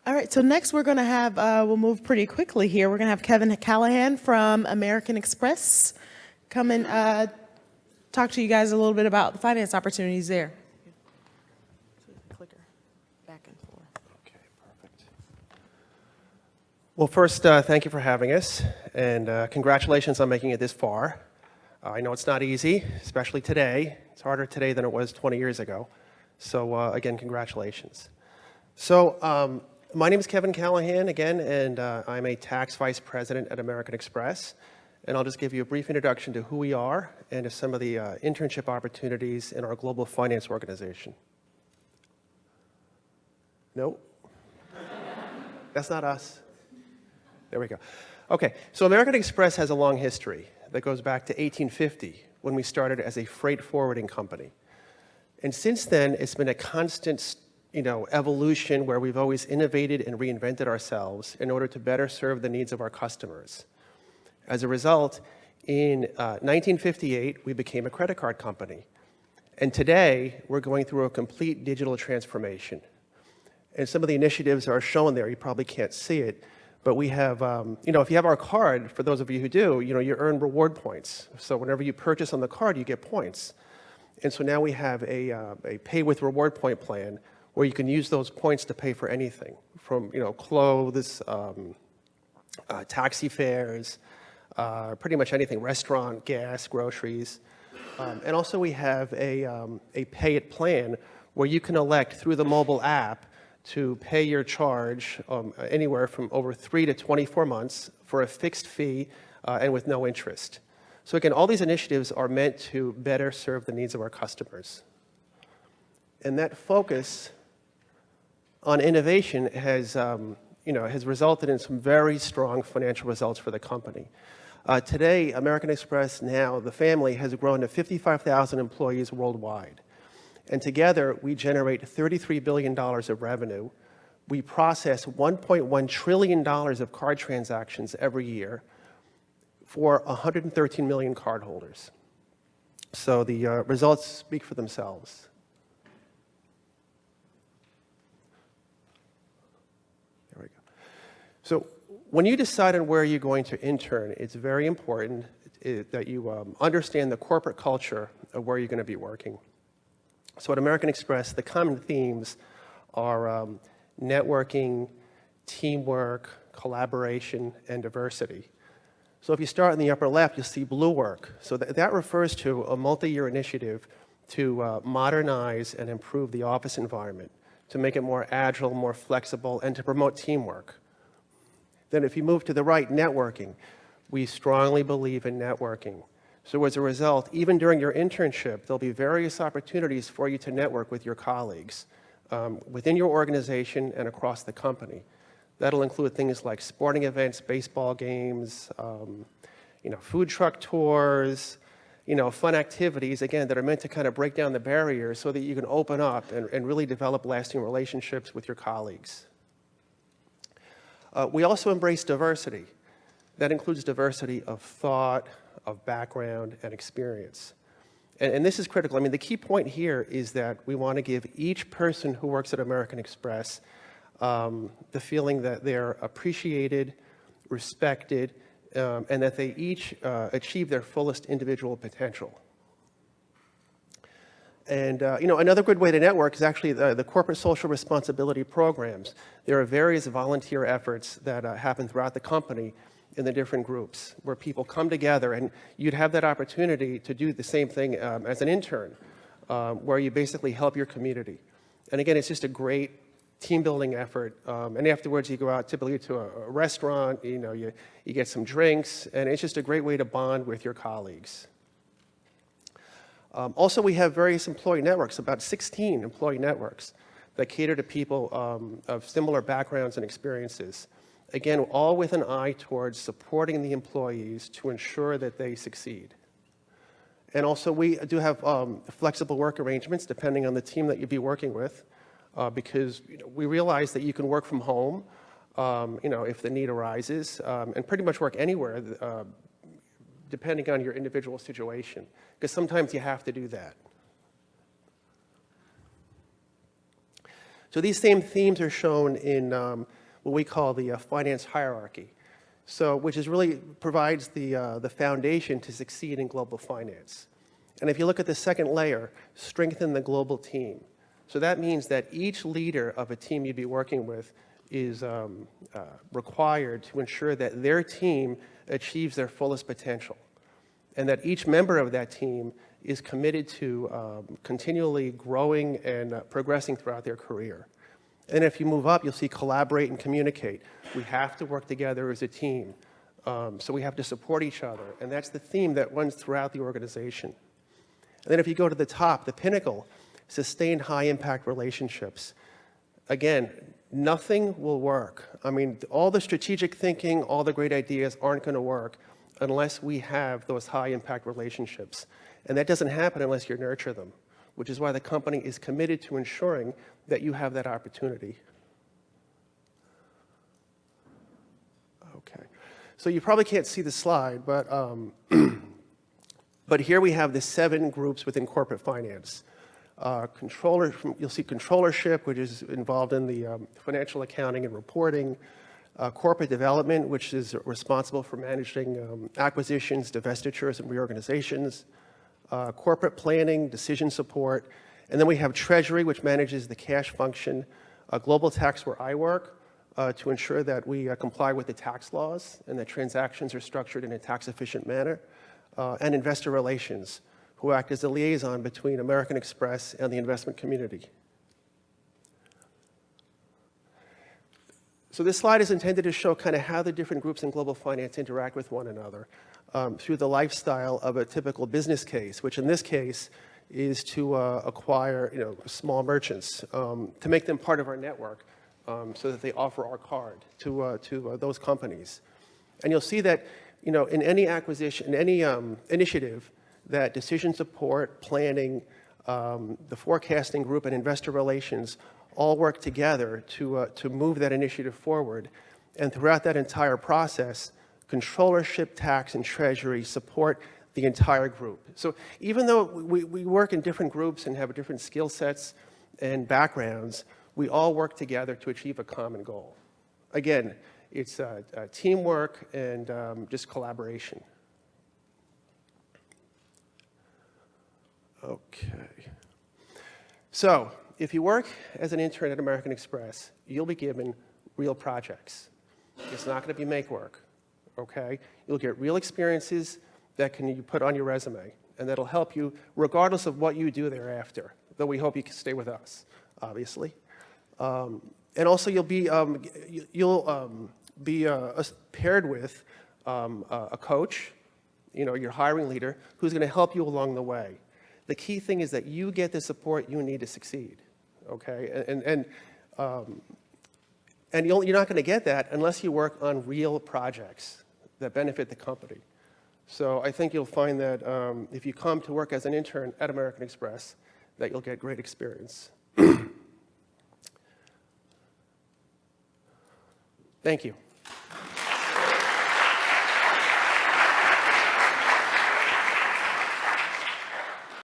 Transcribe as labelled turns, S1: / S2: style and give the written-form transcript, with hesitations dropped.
S1: All right, so next we're going to have, we'll move pretty quickly here. We're going to have Kevin Callahan from American Express come and talk to you guys a little bit about the finance opportunities there. Clicker, back and forth.
S2: Okay, perfect. Well, first, thank you for having us, and congratulations on making it this far. I know it's not easy, especially today. It's harder today than it was 20 years ago. So again, congratulations. So my name is Kevin Callahan again, and I'm a tax vice president at American Express. And I'll just give you a brief introduction to who we are and to some of the internship opportunities in our global finance organization. No? That's not us. There we go. Okay, so American Express has a long history that goes back to 1850 when we started as a freight forwarding company. And since then, it's been a constant evolution where we've always innovated and reinvented ourselves in order to better serve the needs of our customers. As a result, in 1958, we became a credit card company. And today, we're going through a complete digital transformation. And some of the initiatives are shown there. You probably can't see it. But we have, if you have our card, for those of you who do, you earn reward points. So whenever you purchase on the card, you get points. And so now we have a pay with reward point plan where you can use those points to pay for anything from, clothes, taxi fares, pretty much anything, restaurant, gas, groceries. And also we have a pay it plan where you can elect through the mobile app to pay your charge anywhere from over 3 to 24 months for a fixed fee and with no interest. So again, all these initiatives are meant to better serve the needs of our customers. And that focus on innovation has resulted in some very strong financial results for the company. Today, American Express now, the family, has grown to 55,000 employees worldwide. And together, we generate $33 billion of revenue. We process $1.1 trillion of card transactions every year for 113 million cardholders. So the results speak for themselves. There we go. So when you decide on where you're going to intern, it's very important that you understand the corporate culture of where you're going to be working. So at American Express, the common themes are networking, teamwork, collaboration, and diversity. So if you start in the upper left, you'll see Blue Work. So that refers to a multi-year initiative to modernize and improve the office environment, to make it more agile, more flexible, and to promote teamwork. Then if you move to the right, networking. We strongly believe in networking. So as a result, even during your internship, there'll be various opportunities for you to network with your colleagues within your organization and across the company. That'll include things like sporting events, baseball games, food truck tours, fun activities, again, that are meant to kind of break down the barriers so that you can open up and really develop lasting relationships with your colleagues. We also embrace diversity. That includes diversity of thought, of background, and experience. And this is critical. I mean, the key point here is that we want to give each person who works at American Express the feeling that they're appreciated, respected, and that they each achieve their fullest individual potential. And another good way to network is actually the corporate social responsibility programs. There are various volunteer efforts that happen throughout the company in the different groups where people come together, and you'd have that opportunity to do the same thing as an intern, where you basically help your community. And again, it's just a great team building effort. And afterwards, you go out typically to a restaurant, you get some drinks, and it's just a great way to bond with your colleagues. Also, we have various employee networks, about 16 employee networks that cater to people of similar backgrounds and experiences. Again, all with an eye towards supporting the employees to ensure that they succeed. And also, we do have flexible work arrangements depending on the team that you'll be working with, because we realize that you can work from home, if the need arises, and pretty much work anywhere, depending on your individual situation, because sometimes you have to do that. So these same themes are shown in what we call the finance hierarchy, so which is really provides the foundation to succeed in global finance. And if you look at the second layer, strengthen the global team. So that means that each leader of a team you'd be working with is required to ensure that their team achieves their fullest potential, and that each member of that team is committed to continually growing and progressing throughout their career. And if you move up, you'll see collaborate and communicate. We have to work together as a team, so we have to support each other, and that's the theme that runs throughout the organization. And then if you go to the top, the pinnacle, sustain high-impact relationships. Again, nothing will work. I mean, all the strategic thinking, all the great ideas aren't going to work unless we have those high-impact relationships. And that doesn't happen unless you nurture them, which is why the company is committed to ensuring that you have that opportunity. Okay. So you probably can't see the slide, but, but here we have the 7 groups within corporate finance. You'll see controllership, which is involved in the financial accounting and reporting. Corporate development, which is responsible for managing acquisitions, divestitures, and reorganizations. Corporate planning, decision support. And then we have treasury, which manages the cash function. Global tax, where I work, to ensure that we comply with the tax laws and that transactions are structured in a tax-efficient manner. And investor relations, who act as a liaison between American Express and the investment community. So this slide is intended to show kind of how the different groups in global finance interact with one another through the lifestyle of a typical business case, which in this case is to acquire small merchants, to make them part of our network so that they offer our card to those companies. And you'll see that in any acquisition, in any initiative, that decision support, planning, the forecasting group, and investor relations all work together to move that initiative forward. And throughout that entire process, controllership, tax, and treasury support the entire group. So even though we work in different groups and have different skill sets and backgrounds, we all work together to achieve a common goal. Again, it's teamwork and just collaboration. Okay. So if you work as an intern at American Express, you'll be given real projects. It's not going to be make work, okay? You'll get real experiences that you put on your resume, and that'll help you regardless of what you do thereafter, though we hope you can stay with us, obviously. And also you'll be paired with a coach, your hiring leader, who's going to help you along the way. The key thing is that you get the support you need to succeed, okay? And you're not going to get that unless you work on real projects that benefit the company. So I think you'll find that if you come to work as an intern at American Express, that you'll get great experience. Thank you.